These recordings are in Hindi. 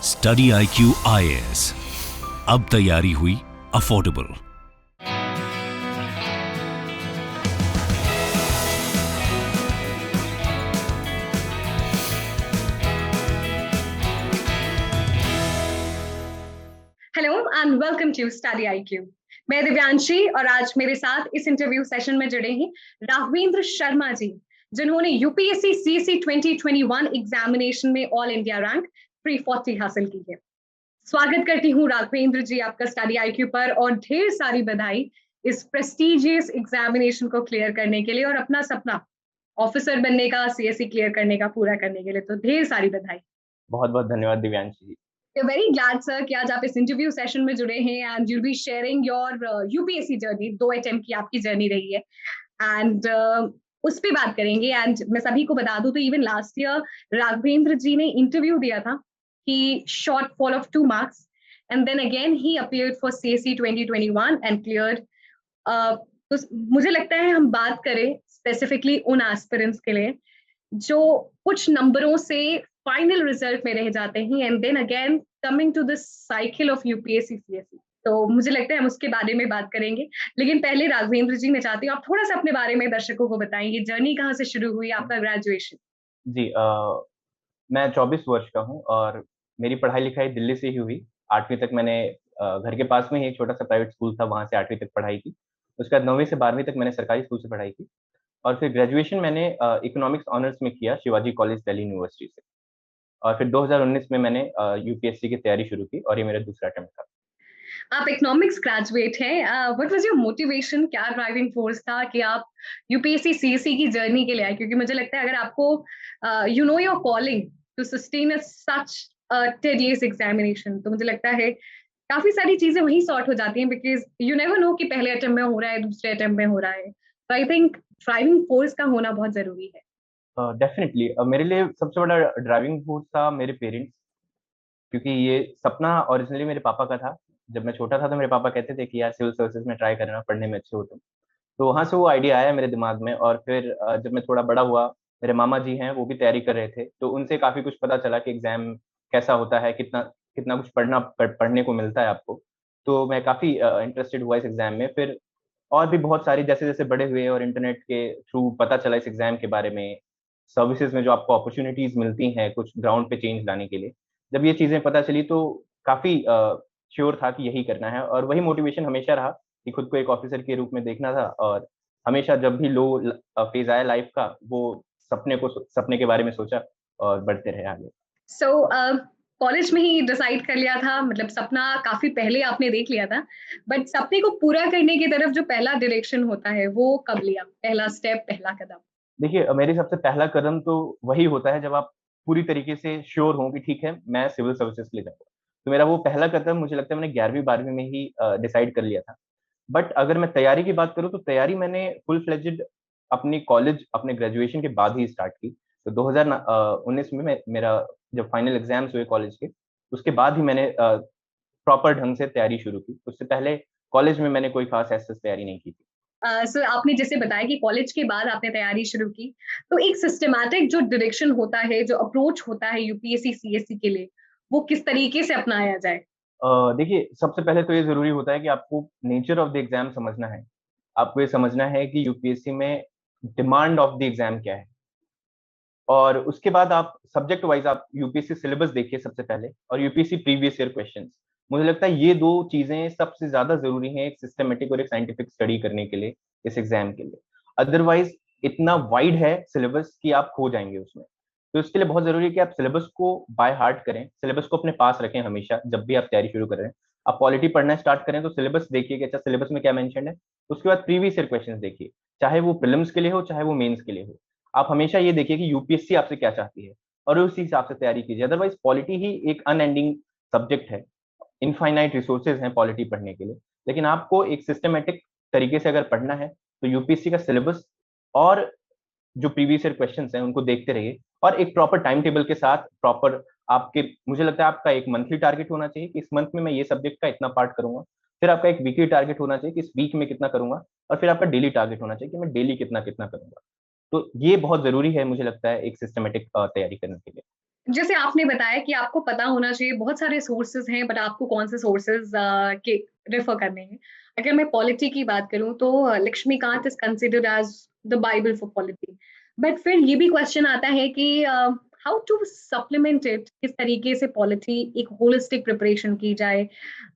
स्टडी IQ IAS, अब तैयारी हुई affordable. Hello and welcome to study IQ। मैं दिव्यांशी और आज मेरे साथ इस इंटरव्यू सेशन में जुड़े हैं राघवेंद्र शर्मा जी, जिन्होंने यूपीएससी सीएससी 2021 एग्जामिनेशन में ऑल इंडिया रैंक 340 हासिल की है। स्वागत करती हूँ राघवेंद्र जी आपका स्टडी IQ पर, और ढेर सारी बधाई इस प्रेस्टिजियस एग्जामिनेशन को क्लियर करने के लिए और अपना सपना ऑफिसर बनने का, सीएससी क्लियर करने का पूरा करने के लिए। तो ढेर सारी बधाई। बहुत बहुत धन्यवाद दिव्यांशी जी। We're very glad, sir, कि आज आप इस इंटरव्यू सेशन में जुड़े हैं and you'll be sharing your UPSC journey. 2 attempt की आपकी जर्नी रही है एंड उस पे बात करेंगे। एंड मैं सभी को बता दूं तो इवन लास्ट ईयर राघवेंद्र जी ने इंटरव्यू दिया था। He short fall of 2 marks and then again he appeared for CSE 2021 and cleared। तो मुझे लगता है हम बात करें स्पेसिफिकली उन एस्पिरेंट्स के लिए जो कुछ नंबरों से फाइनल रिजल्ट में रह जाते हैं and then again coming to this cycle of UPSC CSC. तो मुझे लगता है हम उसके बारे में बात करेंगे, लेकिन पहले राघवेंद्र जी मैं चाहती हूँ आप थोड़ा सा अपने बारे में दर्शकों को बताएंगे, जर्नी कहाँ से शुरू हुई आपका ग्रेजुएशन। जी मैं 24 वर्ष का हूँ और मेरी पढ़ाई लिखाई दिल्ली से ही हुई। 8वीं तक मैंने घर के पास में ही एक छोटा सा प्राइवेट स्कूल था, वहाँ से 8वीं तक पढ़ाई की। उसके बाद 9वीं से 12वीं तक मैंने सरकारी स्कूल से पढ़ाई की और फिर ग्रेजुएशन मैंने इकोनॉमिक्स ऑनर्स में किया शिवाजी कॉलेज दिल्ली यूनिवर्सिटी से। और फिर 2019 में मैंने यूपीएससी की तैयारी शुरू की और ये मेरा दूसरा अटेम्प्ट था। आप इकोनॉमिक्स ग्रेजुएट हैं, व्हाट वाज योर मोटिवेशन, क्या ड्राइविंग फोर्स था कि आप यूपीएससी सीएससी की जर्नी के लिए आए? क्योंकि मुझे लगता है अगर आपको you know your calling to sustain such tedious examination, तो मुझे लगता है काफी सारी चीजें वहीं सॉर्ट हो जाती हैं, बिकॉज यू नेवर नो कि पहले अटेम्प्ट में हो रहा है, दूसरे अटेम्प्ट में हो रहा है। तो आई थिंक ड्राइविंग फोर्स का होना बहुत जरूरी है। डेफिनेटली मेरे लिए सबसे बड़ा ड्राइविंग फोर्स था मेरे पेरेंट्स, क्योंकि ये सपना ओरिजिनली मेरे पापा का था। जब मैं छोटा था तो मेरे पापा कहते थे कि यार सिविल सर्विसेज में ट्राई करना, पढ़ने में अच्छे हो तुम। तो वहाँ से वो आइडिया आया मेरे दिमाग में। और फिर जब मैं थोड़ा बड़ा हुआ, मेरे मामा जी हैं वो भी तैयारी कर रहे थे, तो उनसे काफ़ी कुछ पता चला कि एग्ज़ाम कैसा होता है, कितना कितना कुछ पढ़ने को मिलता है आपको। तो मैं काफ़ी इंटरेस्टेड हुआ इस एग्ज़ाम में। फिर और भी बहुत सारी जैसे-जैसे बड़े हुए और इंटरनेट के थ्रू पता चला इस एग्ज़ाम के बारे में, सर्विसेज़ में जो आपको अपॉर्च्युनिटीज़ मिलती हैं कुछ ग्राउंड पे चेंज लाने के लिए। जब ये चीज़ें पता चली तो काफ़ी श्योर था कि यही करना है और वही मोटिवेशन हमेशा रहा कि खुद को एक ऑफ़िसर के रूप में देखना था। और हमेशा जब भी फ़ेज़ आया लाइफ़ का, वो सपने के बारे में सोचा और बढ़ते रहे आगे। सो कॉलेज में ही डिसाइड कर लिया था, मतलब सपना काफी पहले आपने देख लिया था, बट सपने को पूरा करने की तरफ जो पहला डायरेक्शन होता है वो कब लिया, पहला स्टेप, पहला कदम? देखिए मेरे सबसे पहला कदम तो वही होता है जब आप पूरी तरीके से श्योर हों कि ठीक है, मैं सिविल सर्विसेज़ के लिए जाऊँगा। तो मेरा वो पहला कदम मुझे लगता है मैंने 11वीं-12वीं में ही डिसाइड कर लिया था। बट अगर मैं तैयारी की बात करूँ तो तैयारी मैंने फुल फ्लेजेड अपने ग्रेजुएशन के बाद ही स्टार्ट की। तो 19 में मेरा जब फाइनल एग्ज़ाम्स हुए कॉलेज के, उसके बाद ही मैंने प्रॉपर ढंग से तैयारी शुरू की। उससे पहले कॉलेज में मैंने कोई ख़ास ऐसे तैयारी नहीं की थी। सर आपने जैसे बताया कि कॉलेज के बाद आपने तैयारी शुरू की, तो एक सिस्टमैटिक जो डायरेक्शन होता है, जो अप्रोच होता है यूपीएससी सीएससी के लिए, वो किस तरीके से अपनाया जाए? देखिए सबसे पहले तो ये ज़रूरी होता है कि आपको नेचर ऑफ द एग्ज़ाम समझना है। आपको ये समझना है कि यूपीएससी में डिमांड ऑफ द एग्ज़ाम क्या है? और उसके बाद आप सब्जेक्ट वाइज़ आप यूपीएससी सिलेबस देखिए सबसे पहले और यूपीएससी प्रीवियस ईयर क्वेश्चन्स। मुझे लगता है ये 2 चीज़ें सबसे ज़्यादा ज़रूरी हैं एक सिस्टमैटिक और एक साइंटिफिक स्टडी करने के लिए, इस एग्ज़ाम के लिए। अदरवाइज़ इतना वाइड है सिलेबस कि आप खो जाएँगे उसमें। तो इसके लिए बहुत ज़रूरी है कि आप सिलेबस को बाय हार्ट करें, सिलेबस को अपने पास रखें हमेशा जब भी आप तैयारी शुरू कर रहे हैं। आप पॉलिटी पढ़ना स्टार्ट करें तो सिलेबस देखिए कि अच्छा सिलेबस में क्या मेंशन्ड है। उसके बाद प्रीवियस ईयर क्वेश्चन्स देखिए, चाहे वो प्रीलिम्स के लिए हो, चाहे वो मेंस के लिए हो। आप हमेशा ये देखिए कि यूपीएससी आपसे क्या चाहती है और उसी हिसाब से तैयारी कीजिए। अदरवाइज़ पॉलिटी ही एक अनएंडिंग सब्जेक्ट है, इनफाइनाइट रिसोर्सेज़ हैं पॉलिटी पढ़ने के लिए। लेकिन आपको एक सिस्टमैटिक तरीके से अगर पढ़ना है, तो यूपीएससी का सिलेबस और जो प्रीवियस ईयर क्वेश्चन्स हैं, उनको देखते रहिए और एक प्रॉपर टाइम टेबल के साथ प्रॉपर आपके मुझे लगता है आपका एक मंथली टारगेट होना चाहिए कि इस मंथ में मैं ये सब्जेक्ट का इतना पार्ट करूँगा। फिर आपका एक वीकली टारगेट होना चाहिए कि इस वीक में कितना करूँगा और फिर आपका डेली टारगेट होना चाहिए कि मैं डेली कितना-कितना करूँगा। तो ये बहुत ज़रूरी है मुझे लगता है एक सिस्टमैटिक तैयारी करने के लिए। जैसे आपने बताया कि आपको पता होना चाहिए, बहुत सारे सोर्सेज हैं, बट आपको कौन से सोर्सेज के रेफर करने हैं। अगर मैं पॉलिटी की बात करूं तो Laxmikant is considered as the Bible for polity. But फिर ये भी क्वेश्चन आता है कि हाउ टू सप्लीमेंट इट, किस तरीके से पॉलिटी एक होलिस्टिक प्रिपरेशन की जाए,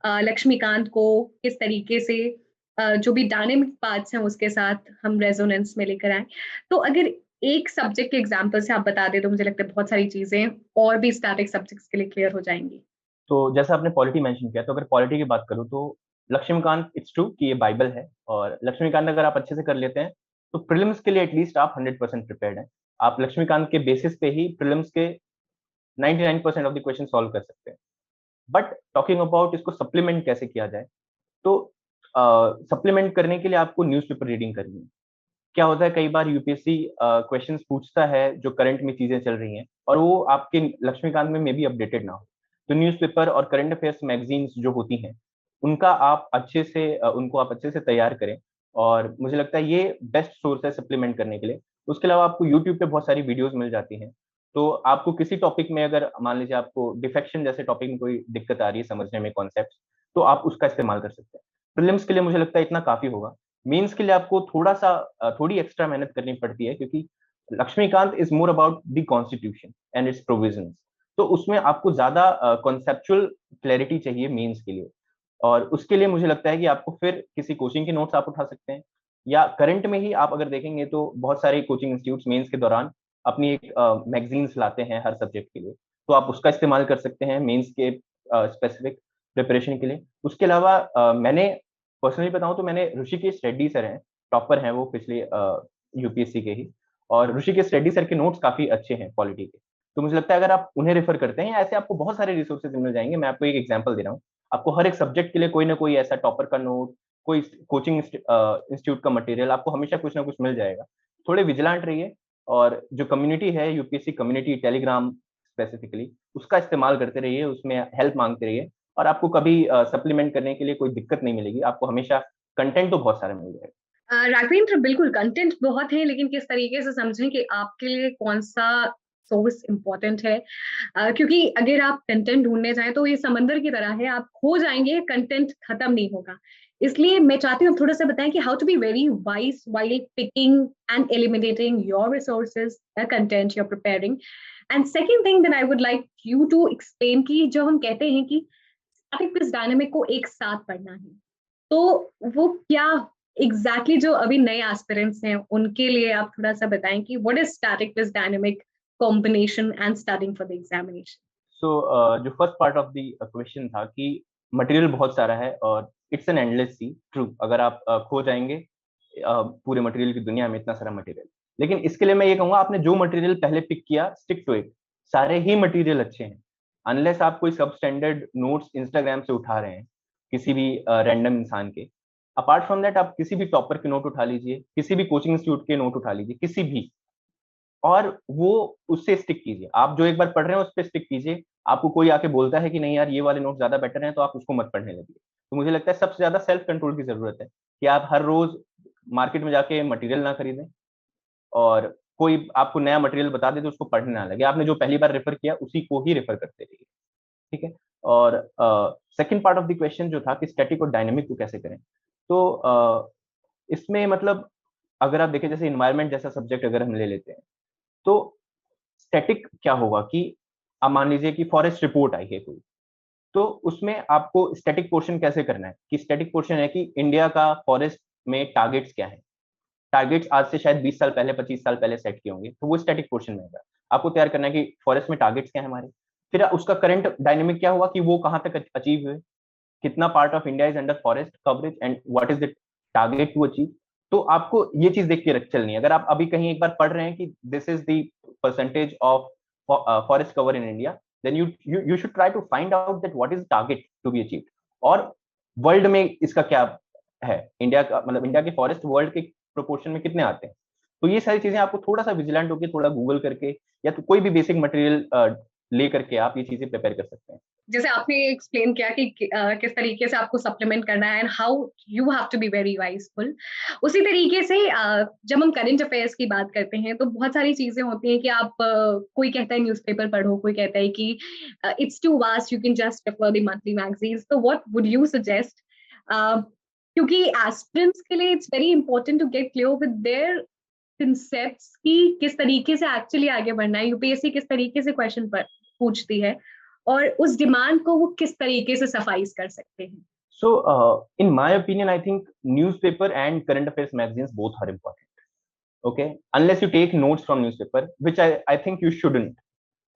लक्ष्मीकांत को किस तरीके से जो भी डायनेमिक पार्ट्स हैं उसके साथ हम रेजोनेंस में लेकर आए। तो अगर एक सब्जेक्ट के एग्जाम्पल से आप बता दें तो मुझे लगता है बहुत सारी चीजें और भी स्टैटिक सब्जेक्ट्स के लिए क्लियर हो जाएंगी। तो जैसा आपने पॉलिटी मेंशन किया, तो अगर पॉलिटी की बात करूँ तो लक्ष्मीकांत, इट्स ट्रू कि ये बाइबल है, और लक्ष्मीकांत अगर आप अच्छे से कर लेते हैं तो प्रीलिम्स के लिए एटलीस्ट आप 100% प्रिपेयर्ड हैं। आप लक्ष्मीकांत के बेसिस पे ही प्रीलिम्स के 99% ऑफ द क्वेश्चन सॉल्व कर सकते हैं। बट टॉकिंग अबाउट इसको सप्लीमेंट कैसे किया जाए, तो सप्लीमेंट करने के लिए आपको न्यूज़पेपर रीडिंग करनी है। क्या होता है, कई बार यूपीएससी क्वेश्चंस पूछता है जो करंट में चीजें चल रही हैं, और वो आपके लक्ष्मीकांत में मे बी अपडेटेड ना हो। तो न्यूज़पेपर और करंट अफेयर्स मैगजीन्स जो होती हैं, उनको आप अच्छे से तैयार करें, और मुझे लगता है ये बेस्ट सोर्स है सप्लीमेंट करने के लिए। उसके अलावा आपको यूट्यूब पे बहुत सारी वीडियोस मिल जाती हैं। तो आपको किसी टॉपिक में, अगर मान लीजिए आपको डिफेक्शन जैसे टॉपिक में कोई दिक्कत आ रही है समझने में कॉन्सेप्ट, तो आप उसका इस्तेमाल कर सकते हैं। प्रीलिम्स के लिए मुझे लगता है इतना काफी होगा। मेंस के लिए आपको थोड़ी एक्स्ट्रा मेहनत करनी पड़ती है, क्योंकि Laxmikant is more about the constitution and its provisions. तो उसमें आपको ज्यादा कॉन्सेप्चुअल क्लैरिटी चाहिए मेंस के लिए, और उसके लिए मुझे लगता है कि आपको फिर किसी कोचिंग के नोट्स आप उठा सकते हैं, या करंट में ही आप अगर देखेंगे तो बहुत सारे कोचिंग इंस्टीट्यूट्स मेंस के दौरान अपनी एक मैगजीन्स लाते हैं हर सब्जेक्ट के लिए, तो आप उसका इस्तेमाल कर सकते हैं मेंस के स्पेसिफिक प्रिपरेशन के लिए। उसके अलावा मैंने पर्सनली बताऊं तो मैंने ऋषिकेश रेड्डी सर हैं, टॉपर हैं वो पिछले यूपीएससी के ही, और ऋषिकेश रेड्डी सर के नोट्स काफी अच्छे हैं पॉलिटी के। तो मुझे लगता है अगर आप उन्हें रेफर करते हैं, या ऐसे आपको बहुत सारे रिसोर्सेज मिल जाएंगे। मैं आपको एक एग्जांपल दे रहा हूँ, आपको हर एक सब्जेक्ट के लिए कोई ना कोई ऐसा टॉपर का नोट, कोई कोचिंग इंस्टीट्यूट का मटेरियल आपको हमेशा कुछ ना कुछ मिल जाएगा। थोड़े विजिलेंट रहिए, और जो कम्युनिटी है यूपीएससी कम्युनिटी टेलीग्राम स्पेसिफिकली, उसका इस्तेमाल करते रहिए, उसमें हेल्प मांगते रहिए, और आपको कभी सप्लीमेंट करने के लिए कोई दिक्कत नहीं मिलेगी। आपको हमेशा कंटेंट तो बहुत सारा मिल जाएगा। राघवेंद्र, बिल्कुल कंटेंट बहुत है, लेकिन किस तरीके से समझें कि आपके लिए कौन सा सोर्स इम्पोर्टेंट है। क्योंकि अगर आप कंटेंट ढूंढने जाएं तो ये समंदर की तरह है, आप खो जाएंगे, कंटेंट खत्म नहीं होगा। इसलिए मैं चाहती हूँ आप थोड़ा सा बताएं कि how to be very wise while picking and eliminating your resources, the content you are preparing. And second thing that I would like you to explain कि जब हम कहते हैं कि स्टैटिक प्लस डायनामिक को एक साथ पढ़ना है, तो वो क्या एग्जैक्टली जो अभी नए एस्पिरेंट्स हैं उनके लिए आप थोड़ा सा बताएं कि what is static plus dynamic combination and studying for the examination. So जो first part of the question था कि मटेरियल बहुत सारा है और it's an endless sea, true. अगर आप खो जाएंगे पूरे मटेरियल की दुनिया में, इतना सारा मटेरियल। लेकिन इसके लिए मैं ये कहूंगा, आपने जो मटेरियल पहले पिक किया, स्टिक टू इट। सारे ही मटेरियल अच्छे हैं, अनलेस आप कोई सब स्टैंडर्ड नोट्स इंस्टाग्राम से उठा रहे हैं किसी भी रैंडम इंसान के। अपार्ट फ्रॉम दैट, आप किसी भी टॉपर के नोट उठा लीजिए, किसी भी कोचिंग इंस्टीट्यूट के नोट उठा लीजिए, किसी भी, और वो उससे स्टिक कीजिए। आप जो एक बार पढ़ रहे हैं उस पर स्टिक कीजिए। आपको कोई आके बोलता है कि नहीं यार ये वाले नोट ज्यादा बेटर हैं, तो आप उसको मत पढ़ने लगिए। तो मुझे लगता है सबसे ज्यादा सेल्फ कंट्रोल की जरूरत है, कि आप हर रोज मार्केट में जाके मटेरियल ना खरीदें, और कोई आपको नया मटेरियल बता दे तो उसको पढ़ने ना लगे। आपने जो पहली बार रेफर किया उसी को ही रेफर करते रहिए, ठीक है। और second part of the question जो था कि स्टैटिक और डायनेमिक को कैसे करें, तो इसमें मतलब अगर आप देखें, जैसे इन्वायरमेंट जैसा सब्जेक्ट अगर हम ले लेते हैं, तो स्टैटिक क्या होगा कि आप मान लीजिए कि फॉरेस्ट रिपोर्ट आई है कोई, तो उसमें आपको स्टैटिक पोर्शन कैसे करना है, कि स्टैटिक पोर्शन है कि इंडिया का फॉरेस्ट में टारगेट्स क्या है। टारगेट्स आज से शायद 20 साल पहले, 25 साल पहले सेट किए होंगे, तो वो स्टैटिक पोर्शन में होगा। आपको तैयार करना है कि फॉरेस्ट में टारगेट्स क्या है हमारे, फिर उसका करंट डायनेमिक क्या हुआ कि वो कहाँ तक अचीव हुए, कितना part of India is under forest coverage and what is the target to achieve. तो आपको ये चीज देख के चलनी है। अगर आप अभी कहीं एक बार पढ़ रहे हैं कि this is the percentage of forest cover in India, then you should try to find out that what is target to be achieved, और वर्ल्ड में इसका क्या है, इंडिया का मतलब इंडिया के फॉरेस्ट वर्ल्ड के प्रोपोर्शन में कितने आते हैं। तो ये सारी चीजें आपको थोड़ा सा विजिलेंट होकर, थोड़ा गूगल करके, या तो कोई भी बेसिक मटेरियल ले करके आप ये चीजें प्रिपेयर कर सकते हैं। जैसे आपने एक्सप्लेन किया कि किस तरीके से आपको सप्लीमेंट करना है and how you have to be very wiseful, उसी तरीके से जब हम करंट अफेयर्स की बात करते हैं तो बहुत सारी चीजें होती हैं कि आप कोई कहता है न्यूज़पेपर पढ़ो, कोई कहता है कि it's too vast, you can just refer the monthly magazines, तो व्हाट वुड यू सजेस्ट? क्योंकि एस्पिरेंट्स के लिए it's very important to get clear with their concepts कि किस तरीके से एक्चुअली आगे बढ़ना है, यूपीएससी किस तरीके से क्वेश्चन पूछती है और उस डिमांड को वो किस तरीके से सफाइज कर सकते हैं। So, in my opinion, I think newspaper and current affairs magazines both are important. Okay, unless you take notes from newspaper, which I think you shouldn't.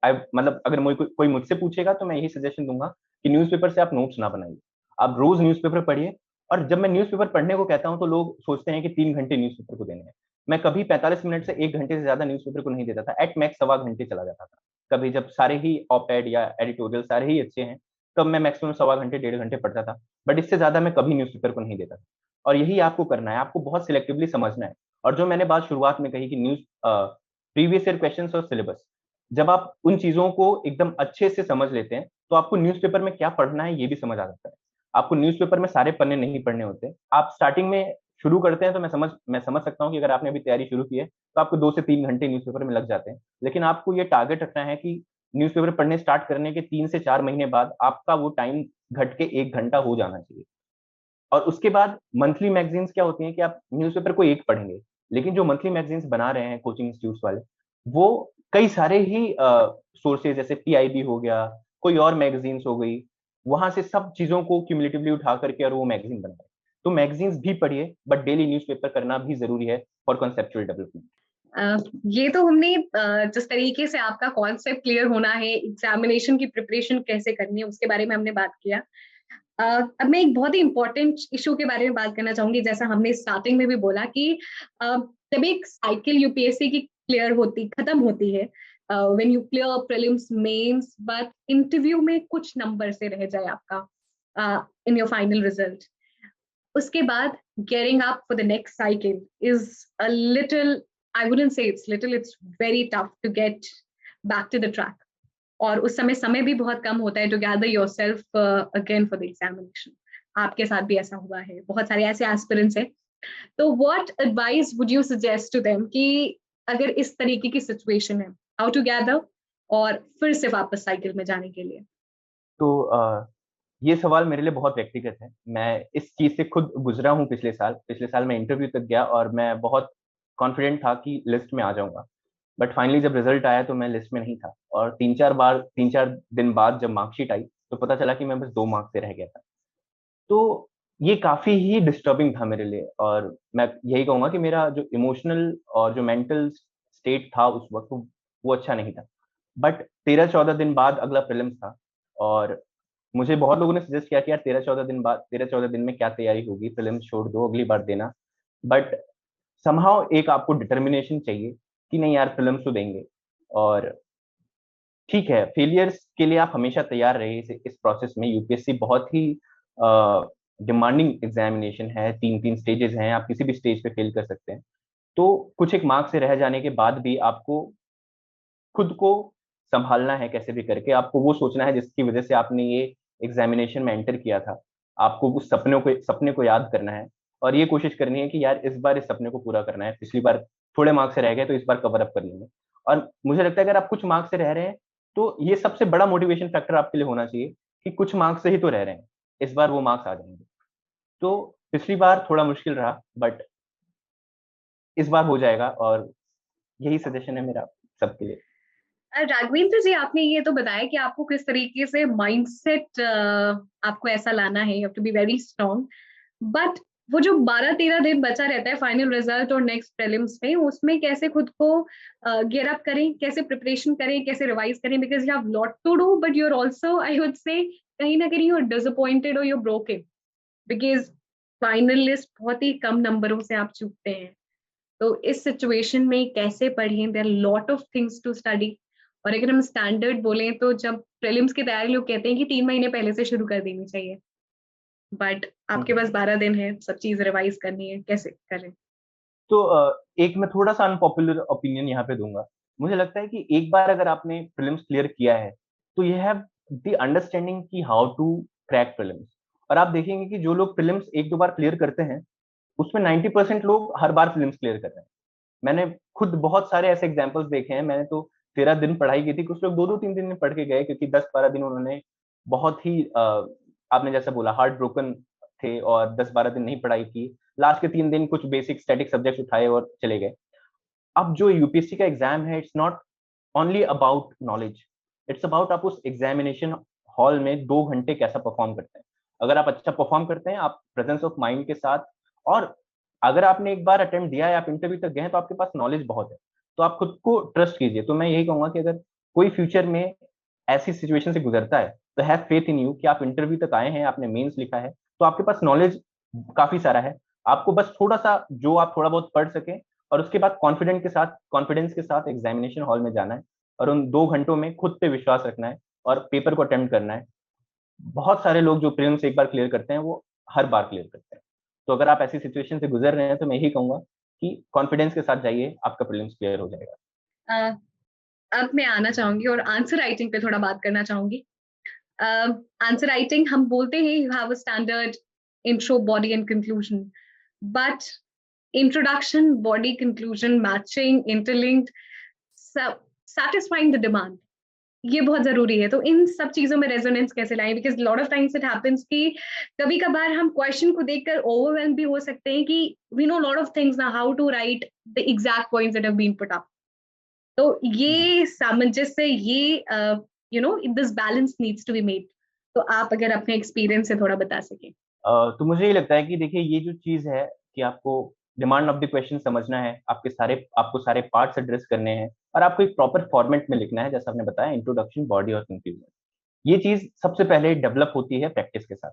मतलब अगर मुझे कोई मुझसे पूछेगा तो मैं यही सजेशन दूंगा कि न्यूज़पेपर से आप नोट्स ना बनाइए, आप रोज न्यूज़पेपर पढ़िए। और जब मैं न्यूज़पेपर पढ़ने को कहता हूं तो लोग सोचते हैं कि 3 घंटे न्यूज़पेपर को देने हैं। मैं कभी 45 मिनट से 1 घंटे से ज्यादा न्यूज़पेपर को नहीं देता था, एट मैक्स 1.25 घंटे चला जाता था। कभी जब सारे ही ऑप-एड या एडिटोरियल सारे ही अच्छे हैं, तब मैं मैक्सिमम 1.25 घंटे 1.5 घंटे पढ़ता था, बट इससे ज्यादा मैं कभी न्यूज़पेपर को नहीं देता था। और यही आपको करना है, आपको बहुत सिलेक्टिवली समझना है। और जो मैंने बात शुरुआत में कही कि प्रीवियस ईयर क्वेश्चंस और सिलेबस, जब आप उन चीजों को एकदम अच्छे से समझ लेते हैं, तो आपको न्यूज़पेपर में क्या पढ़ना है ये भी समझ आ जाता है। आपको न्यूज़पेपर में सारे पन्ने नहीं पढ़ने होते। आप स्टार्टिंग में शुरू करते हैं तो मैं समझ सकता हूँ कि अगर आपने अभी तैयारी शुरू की है, तो आपको 2 से 3 घंटे न्यूज़पेपर में लग जाते हैं। लेकिन आपको ये टारगेट रखना है कि न्यूज़पेपर पढ़ने स्टार्ट करने के 3 से 4 महीने बाद आपका वो टाइम घट के 1 घंटा हो जाना चाहिए। और उसके बाद मंथली मैगज़ीन्स क्या होती हैं कि आप न्यूज़पेपर को एक पढ़ेंगे, लेकिन जो मंथली मैगज़ीन्स बना रहे हैं कोचिंग इंस्टीट्यूट्स वाले, वो कई सारे ही सोर्सेज़ जैसे पीआईबी हो गया, कोई और मैगज़ीन्स हो गई, वहाँ से सब चीज़ों को क्युमुलेटिवली उठा करके और वो मैगज़ीन बना रहे हैं। तो मैगज़ीन्स भी पढ़िए, बट डेली न्यूज़पेपर करना भी ज़रूरी है फॉर कॉन्सेप्चुअल डेवलपमेंट। ये तो हमने जिस तरीके से आपका कॉन्सेप्ट क्लियर होना है, एग्जामिनेशन की प्रिपरेशन कैसे करनी है, उसके बारे में हमने बात किया। अब मैं एक बहुत ही इंपॉर्टेंट इशू के बारे में बात करना चाहूंगी, जैसा हमने स्टार्टिंग में भी बोला कि जब एक साइकिल यूपीएससी की क्लियर होती खत्म होती है, when you clear prelims mains, but interview में कुछ नंबर से रह जाए आपका इन योर फाइनल रिजल्ट, उसके बाद gearing up for the next cycle is a little, I wouldn't say it's little, it's very tough to get back to the track. और उस समय भी बहुत कम होता है to gather yourself again for the examination. आपके साथ भी ऐसा हुआ है, बहुत सारे ऐसे एस्पिरेंट्स हैं। तो what advice would you suggest to them कि अगर इस तरीके की सिचुएशन है, how to gather और फिर से वापस साइकिल में जाने के लिए? तो ये सवाल मेरे लिए बहुत व्यक्तिगत है। मैं इस चीज़ से खुद गुज़रा हूँ पिछले साल। पिछले साल मैं इंटरव्यू तक गया और मैं बहुत कॉन्फिडेंट था कि लिस्ट में आ जाऊँगा। बट फाइनली जब रिज़ल्ट आया तो मैं लिस्ट में नहीं था और 3-4 दिन बाद जब मार्कशीट आई, तो पता चला कि मैं बस 2 मार्क्स से रह गया था। तो ये काफ़ी ही डिस्टर्बिंग था मेरे लिए और मैं यही कहूँगा कि मेरा जो इमोशनल और जो मेंटल स्टेट था उस वक़्त, वो अच्छा नहीं था। बट 13-14 दिन बाद अगला प्रीलिम्स था और मुझे बहुत लोगों ने सजेस्ट किया कि यार 13-14 दिन में क्या तैयारी होगी, प्रीलिम्स छोड़ दो, अगली बार देना। बट समहाउ एक आपको डिटर्मिनेशन चाहिए कि नहीं यार प्रीलिम्स तो देंगे। और ठीक है, फेलियर्स के लिए आप हमेशा तैयार रहिए इस प्रोसेस में। यूपीएससी बहुत ही डिमांडिंग एग्जामिनेशन है, 3-3 स्टेजेस हैं, आप किसी भी स्टेज पे फेल कर सकते हैं। तो कुछ एक मार्क्स से रह जाने के बाद भी आपको खुद को सँभालना है कैसे भी करके, आपको वो सोचना है जिसकी वजह से आपने ये एग्ज़ामिनेशन में एंटर किया था। आपको उस सपने को याद करना है और ये कोशिश करनी है कि यार इस बार इस सपने को पूरा करना है। पिछली बार थोड़े मार्क्स से रह गए तो इस बार कवर अप कर लेंगे। और मुझे लगता है अगर आप कुछ मार्क्स से रह रहे हैं, तो ये सबसे बड़ा मोटिवेशन फैक्टर आपके लिए होना चाहिए कि कुछ मार्क्स से ही तो रह रहे हैं, इस बार वो मार्क्स आ जाएँगे। तो पिछली बार थोड़ा मुश्किल रहा बट इस बार हो जाएगा और यही सजेशन है मेरा सबके लिए। राघवेंद्र जी, आपने ये तो बताया कि आपको किस तरीके से माइंडसेट आपको ऐसा लाना है, you have to be very strong, but वो जो 12-13 दिन बचा रहता है फाइनल रिजल्ट और नेक्स्ट प्रीलिम्स में, उसमें कैसे खुद को गियर अप करें, कैसे प्रिपरेशन करें, कैसे रिवाइज करें, because you have lot to do but you are also, I would say, कहीं ना कहीं यू आर डिसअपॉइंटेड और you are broken, because final list बहुत ही कम नंबरों से आप चूकते हैं। तो इस सिचुएशन में कैसे पढ़ें, there lot of things to study. और अगर हम स्टैंडर्ड बोलें तो जब प्रीलिम्स की तैयारी लोग कहते हैं कि 3 महीने पहले से शुरू कर देनी चाहिए, बट हुँ, आपके हुँ। पास 12 दिन है, सब चीज रिवाइज करनी है, कैसे करें? तो एक मैं थोड़ा-सा अनपॉपुलर ओपिनियन यहाँ पे दूँगा। मुझे लगता है कि एक बार अगर आपने प्रीलिम्स क्लियर किया है, तो यू हैव द अंडरस्टैंडिंग की हाउ टू क्रैक प्रीलिम्स। और आप देखेंगे कि जो लोग प्रीलिम्स एक दो बार क्लियर करते हैं उसमें 90% लोग हर बार प्रीलिम्स क्लियर कर रहे हैं। मैंने खुद बहुत सारे ऐसे एग्जाम्पल्स देखे हैं। मैंने तो 13 दिन पढ़ाई की थी, कुछ लोग 2-2 3 दिन में पढ़ के गए, क्योंकि 10-12 दिन उन्होंने बहुत ही आपने जैसा बोला हार्ट ब्रोकन थे और 10-12 दिन नहीं पढ़ाई की। लास्ट के 3 दिन कुछ बेसिक स्टैटिक सब्जेक्ट्स उठाए और चले गए। अब जो यूपीएससी का एग्जाम है, it's not only about knowledge, it's about आप उस एग्जामिनेशन हॉल में 2 घंटे कैसा परफॉर्म करते हैं। अगर आप अच्छा परफॉर्म करते हैं, आप प्रेजेंस ऑफ माइंड के साथ, और अगर आपने एक बार अटेम्प्ट दिया है, आप इंटरव्यू तक गए हैं, तो आपके पास नॉलेज बहुत है, तो आप खुद को ट्रस्ट कीजिए। तो मैं यही कहूंगा कि अगर कोई फ्यूचर में ऐसी सिचुएशन से गुजरता है तो हैव फेथ इन यू कि आप इंटरव्यू तक आए हैं, आपने मेंस लिखा है, तो आपके पास नॉलेज काफी सारा है। आपको बस थोड़ा सा जो आप थोड़ा बहुत पढ़ सकें, और उसके बाद कॉन्फिडेंस के साथ एग्जामिनेशन हॉल में जाना है, और उन 2 घंटों में खुद पे विश्वास रखना है और पेपर को अटेम्प्ट करना है। बहुत सारे लोग जो प्रीलिम्स एक बार क्लियर करते हैं वो हर बार क्लियर करते हैं। तो अगर आप ऐसी सिचुएशन से गुजर रहे हैं तो मैं यही कहूंगा कि कॉन्फिडेंस के साथ जाइए, आपका प्रीलिम्स क्लियर हो जाएगा। अब मैं आना चाहूंगी और आंसर राइटिंग पे थोड़ा बात करना चाहूंगी। आंसर राइटिंग हम बोलते हैं you have a standard intro, body and conclusion, but introduction, body, conclusion, matching, interlinked, satisfying the demand, ये बहुत जरूरी है। तो इन सब चीजों में रेजोनेंस कैसे लाएं, because lot of times it happens कि कभी कभार हम क्वेश्चन को देखकर ओवरवेल्म भी हो सकते हैं कि we know lot of things ना how to write the exact points that have been put up. तो ये सामंजस्य, ये this balance needs to be made. तो आप अगर अपने एक्सपीरियंस से थोड़ा बता सकें। तो मुझे ये लगता है कि देखिए, ये जो चीज है कि आपको डिमांड ऑफ द क्वेश्चन समझना है, आपको सारे पार्ट्स एड्रेस करने हैं, और आपको एक प्रॉपर फॉर्मेट में लिखना है, जैसा आपने बताया इंट्रोडक्शन, बॉडी और कंक्लूजन। ये चीज सबसे पहले डेवलप होती है प्रैक्टिस के साथ।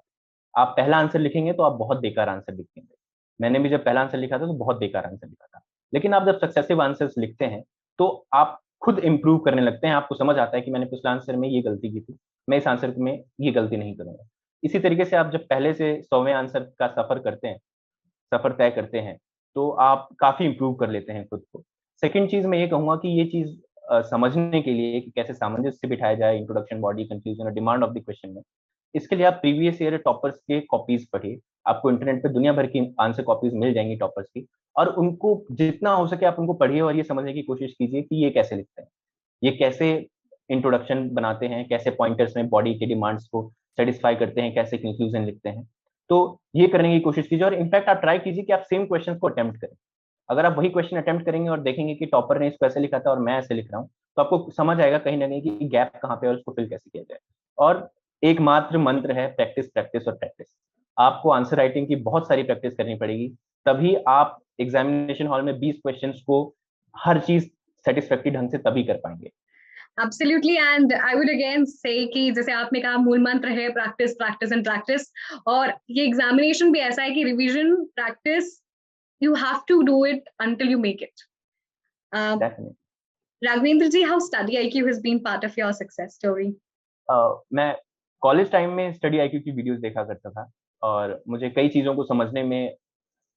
आप पहला आंसर लिखेंगे तो आप बहुत बेकार आंसर लिखेंगे। मैंने भी जब पहला आंसर लिखा था तो बहुत बेकार आंसर लिखा था। लेकिन आप जब सक्सेसिव आंसर्स लिखते हैं तो आप खुद इंप्रूव करने लगते हैं। आपको समझ आता है कि मैंने पिछले आंसर में ये गलती की थी, मैं इस आंसर में ये गलती नहीं करूंगा। इसी तरीके से आप जब पहले से 100वें आंसर का सफर तय करते हैं, तो आप काफी इंप्रूव कर लेते हैं खुद को। सेकंड चीज मैं ये कहूंगा कि ये चीज समझने के लिए कि कैसे सामंजस्य बिठाया जाए इंट्रोडक्शन, बॉडी, कंक्लूजन और डिमांड ऑफ द क्वेश्चन में, इसके लिए आप प्रीवियस ईयर टॉपर्स के कॉपीज पढ़िए। आपको इंटरनेट पे दुनिया भर की आंसर कॉपीज मिल जाएंगी टॉपर्स की, और उनको जितना हो सके आप उनको पढ़िए और ये समझने की कोशिश कीजिए कि ये कैसे लिखते हैं, ये कैसे इंट्रोडक्शन बनाते हैं, कैसे पॉइंटर्स में बॉडी के डिमांड्स को सेटिस्फाई करते हैं, कैसे कंक्लूजन लिखते हैं। तो ये करने की कोशिश कीजिए, और इनफैक्ट आप ट्राई कीजिए कि आप सेम क्वेश्चन को अटेम्प्ट करें। अगर आप वही क्वेश्चन अटेम्प्ट करेंगे और देखेंगे कि टॉपर ने इसको ऐसे लिखा था और मैं ऐसे लिख रहा हूँ, तो आपको समझ आएगा कहीं ना कहीं कि गैप कहाँ पे है और उसको फिल कैसे किया जाए। और एकमात्र मंत्र है प्रैक्टिस, प्रैक्टिस और प्रैक्टिस। आपको आंसर राइटिंग की बहुत सारी प्रैक्टिस करनी पड़ेगी, तभी आप एग्जामिनेशन हॉल में 20 क्वेश्चंस को हर चीज सेटिस्फैक्टरी ढंग से तभी कर पाएंगे। Absolutely, and I would again say कि जैसे आपने कहा मूल मंत्र है प्रैक्टिस, प्रैक्टिस एंड प्रैक्टिस, और ये एग्जामिनेशन भी ऐसा है कि revision, practice, you have to do it until you make it. Definitely. Raghavendra ji, how study IQ has been part of your success story? मैं कॉलेज टाइम में स्टडी आईक्यू की वीडियोस देखा करता था, और मुझे कई चीजों को समझने में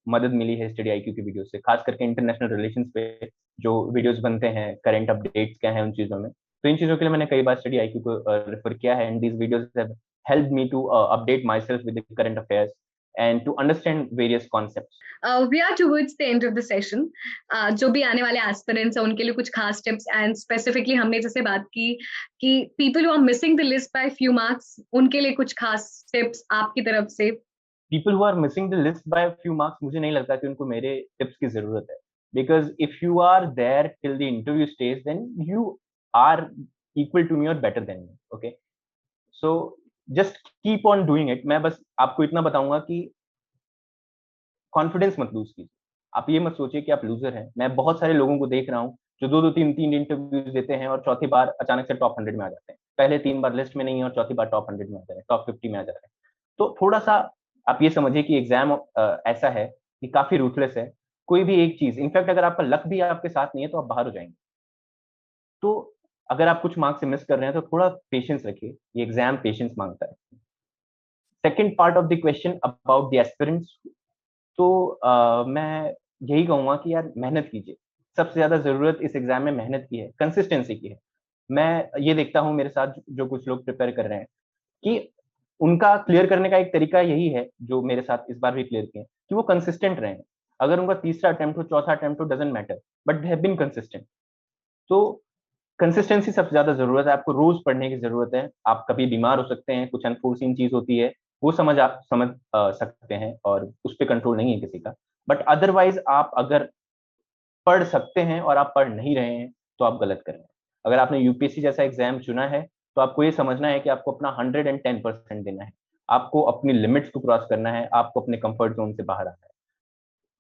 मदद मिली है स्टडी आईक्यू की वीडियो से, खास करके इंटरनेशनल रिलेशंस पे जो वीडियोस बनते हैं, करंट अपडेट्स क्या है उन चीजों में। तो इन चीजों के लिए मैंने कई बार स्टडी आईक्यू को रेफर किया है, and these videos have helped me to update myself with the current affairs and to understand various concepts. We are towards the end of the session. जो भी आने वाले एस्पिरेंट्स हैं उनके लिए कुछ खास टिप्स, एंड स्पेसिफिकली हमने जैसे बात की कि people who are missing the list by few marks, उनके लिए कुछ खास टिप्स आपकी तरफ से। People who are missing the list by few marks, मुझे नहीं लगता कि उनको मेरे टिप्स की जरूरत है, because if you are there till the interview stage then you are equal to me और better than me. Okay, so just keep on doing it. मैं बस आपको इतना बताऊंगा कि कॉन्फिडेंस मत लूज कीजिए। आप ये मत सोचिए कि आप लूजर हैं। मैं बहुत सारे लोगों को देख रहा हूँ जो 2-2 3-3 इंटरव्यूज देते हैं और चौथी बार अचानक से टॉप 100 में आ जाते हैं। पहले 3 बार लिस्ट में नहीं है और चौथी बार टॉप 100 में आ जा रहे हैं, टॉप 50 में आ जा रहे हैं। तो थोड़ा सा आप ये समझिए कि एग्जाम ऐसा है कि काफी रूथलेस है। कोई भी एक चीज, इनफैक्ट अगर आपका लक भी आपके साथ नहीं है तो आप बाहर हो जाएंगे। तो अगर आप कुछ मार्क्स से मिस कर रहे हैं तो थोड़ा पेशेंस रखिए, ये एग्जाम पेशेंस मांगता है। Second part of the question about the aspirants, तो मैं यही कहूंगा कि यार मेहनत कीजिए। सबसे ज्यादा जरूरत इस एग्जाम में मेहनत की है, कंसिस्टेंसी की है। मैं ये देखता हूँ मेरे साथ जो कुछ लोग प्रिपेयर कर रहे हैं कि उनका क्लियर करने का एक तरीका यही है, जो मेरे साथ इस बार भी क्लियर किए, कि वो कंसिस्टेंट रहे। अगर उनका तीसरा अटेम्प्ट हो, चौथा अटेम्प्ट हो, doesn't matter, but they have been consistent. तो कंसिस्टेंसी सबसे ज्यादा जरूरत है, आपको रोज पढ़ने की जरूरत है। आप कभी बीमार हो सकते हैं, कुछ अनफोर्सीन चीज होती है, वो आप समझ सकते हैं और उस पर कंट्रोल नहीं है किसी का। बट अदरवाइज आप अगर पढ़ सकते हैं और आप पढ़ नहीं रहे हैं तो आप गलत कर रहे हैं। अगर आपने यूपीएससी जैसा एग्जाम चुना है तो आपको ये समझना है कि आपको अपना 110% देना है, आपको अपनी लिमिट्स को क्रॉस करना है, आपको अपने कंफर्ट जोन से बाहर आना है।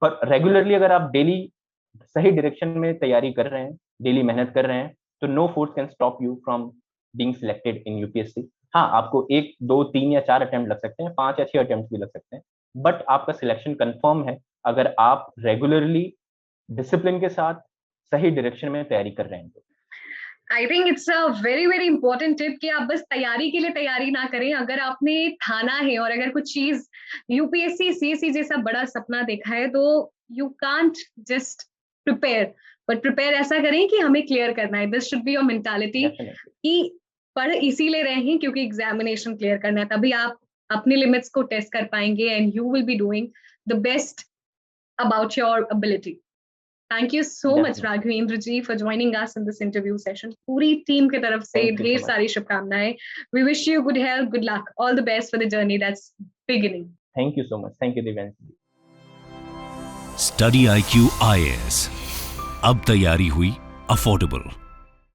पर रेगुलरली अगर आप डेली सही डायरेक्शन में तैयारी कर रहे हैं, डेली मेहनत कर रहे हैं, तो no force can stop you from being selected in UPSC. हाँ, आपको 1, 2, 3 या 4 अटेम्प्ट लग सकते हैं, 5 या 6 अटेम्प्ट भी लग सकते हैं, बट आपका सिलेक्शन कंफर्म है अगर आप रेगुलरली डिसिप्लिन के साथ सही डायरेक्शन में तैयारी कर रहे हैं तो। I think it's a very very important tip कि आप बस तैयारी के लिए तैयारी ना करें। अगर आपने ठाना है और अगर कुछ चीज यूपीएससी सीएससी जैसा बड़ा सपना देखा है तो you can't just prepare, but prepare ऐसा करें कि हमें क्लियर करना है। This should be your mentality कि पढ़ इसीलिए रहे हैं क्योंकि एग्जामिनेशन क्लियर करना है, तभी आप अपनी लिमिट्स को टेस्ट कर पाएंगे and you will be doing the best about your ability. Thank you so much, Raghavendra ji, for joining us in this interview session. पूरी टीम की तरफ से ढेर सारी शुभकामनाएं. We wish you good health, good luck, all the best for the journey that's beginning. Thank you so much. Thank you, Divyansh ji. Study IQ IAS. अब तैयारी हुई अफोर्डेबल।